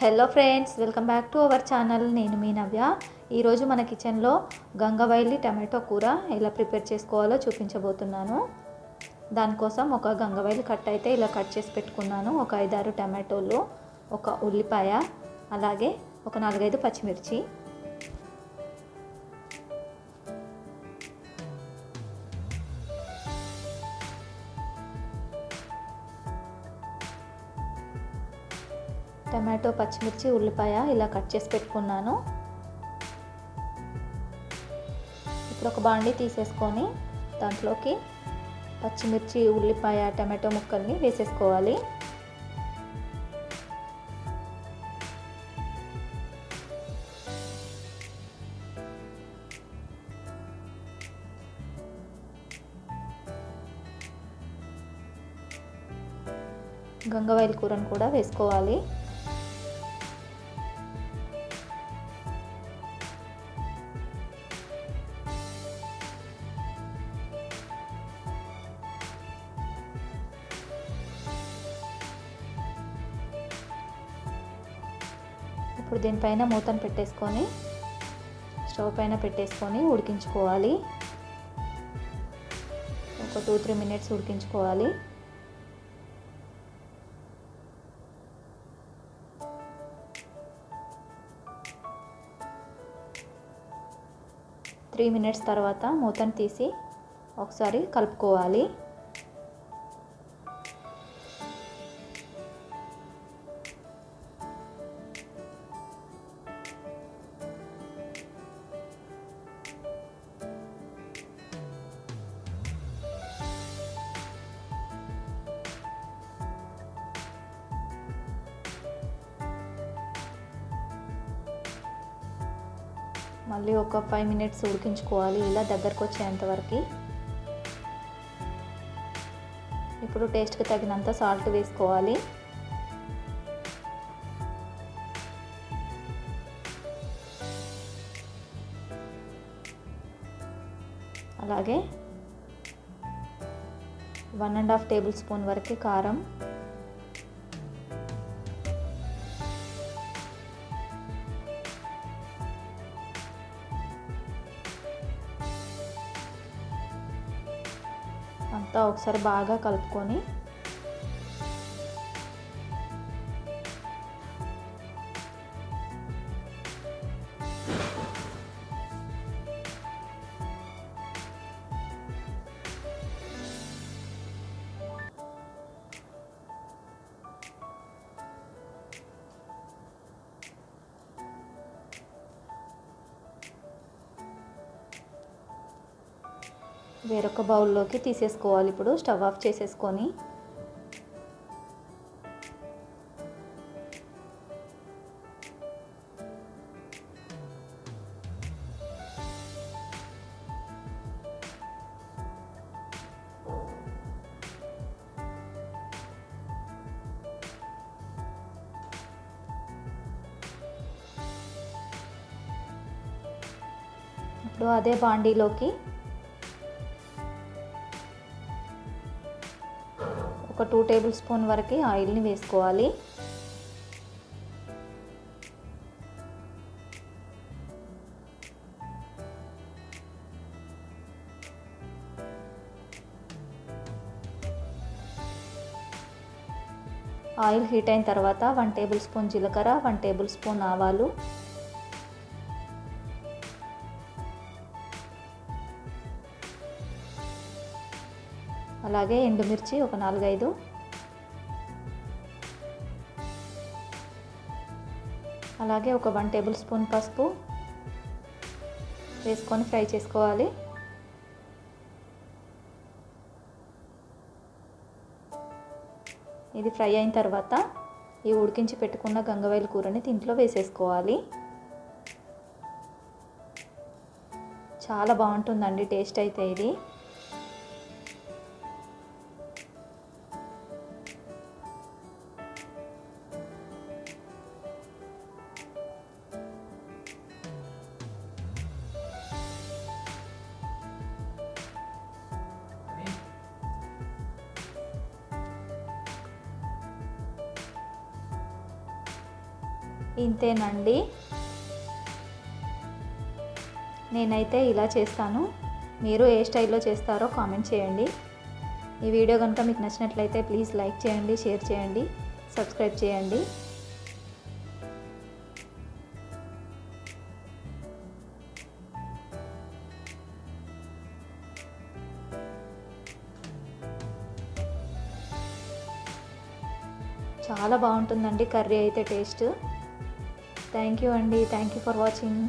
Hello friends, welcome back to our channel. నేను మీ నవ్య. ఈరోజు మన కిచెన్లో గంగవైలి టమాటో కూర ఎలా ప్రిపేర్ చేసుకోవాలో చూపించబోతున్నాను. దానికోసం ఒక గంగవైలి కట్ అయితే ఇలా కట్ చేసి పెట్టుకున్నాను. ఒక 5-6 టమాటోలు, ఒక ఉల్లిపాయ, అలాగే ఒక 4-5 పచ్చిమిర్చి. టమాటో, పచ్చిమిర్చి, ఉల్లిపాయ ఇలా కట్ చేసి పెట్టుకున్నాను. ఇప్పుడు ఒక బాండీ తీసేసుకొని దాంట్లోకి పచ్చిమిర్చి, ఉల్లిపాయ, టమాటో ముక్కల్ని వేసేసుకోవాలి. గంగవైలి కూరను కూడా వేసుకోవాలి. ఇప్పుడు దీనిపైన మూతను పెట్టేసుకొని స్టవ్ పైన పెట్టేసుకొని ఉడికించుకోవాలి. ఒక 2-3 మినిట్స్ ఉడికించుకోవాలి. త్రీ మినిట్స్ తర్వాత మూతను తీసి ఒకసారి కలుపుకోవాలి. మళ్ళీ ఒక 5 మినిట్స్ ఉడికించుకోవాలి, ఇలా దగ్గరకు వచ్చేంత వరకు. ఇప్పుడు టేస్ట్కి తగినంత సాల్ట్ వేసుకోవాలి. అలాగే 1.5 టేబుల్ స్పూన్ వరకు కారం, అంతా ఒకసారి బాగా కలుపుకొని వేరొక బౌల్లోకి తీసేసుకోవాలి. ఇప్పుడు స్టవ్ ఆఫ్ చేసేసుకొని ఇప్పుడు అదే బాండీలోకి ఒక 2 టేబుల్ స్పూన్ వరకు ఆయిల్ని వేసుకోవాలి. ఆయిల్ హీట్ అయిన తర్వాత 1 టేబుల్ స్పూన్ జీలకర్ర, 1 టేబుల్ స్పూన్ ఆవాలు, అలాగే ఎండుమిర్చి ఒక 4-5, అలాగే ఒక 1 టేబుల్ స్పూన్ పసుపు వేసుకొని ఫ్రై చేసుకోవాలి. ఇది ఫ్రై అయిన తర్వాత ఈ ఉడికించి పెట్టుకున్న గంగవైలి కూరని దీంట్లో వేసేసుకోవాలి. చాలా బాగుంటుందండి టేస్ట్ అయితే ఇది. ఇంతేనండి. నేనైతే ఇలా చేస్తాను. మీరు ఏ స్టైల్లో చేస్తారో కామెంట్ చేయండి. ఈ వీడియో కనుక మీకు నచ్చినట్లయితే ప్లీజ్ లైక్ చేయండి, షేర్ చేయండి, సబ్స్క్రైబ్ చేయండి. చాలా బాగుంటుందండి కర్రీ అయితే టేస్ట్. థ్యాంక్ యూ అండి. Thank you for watching.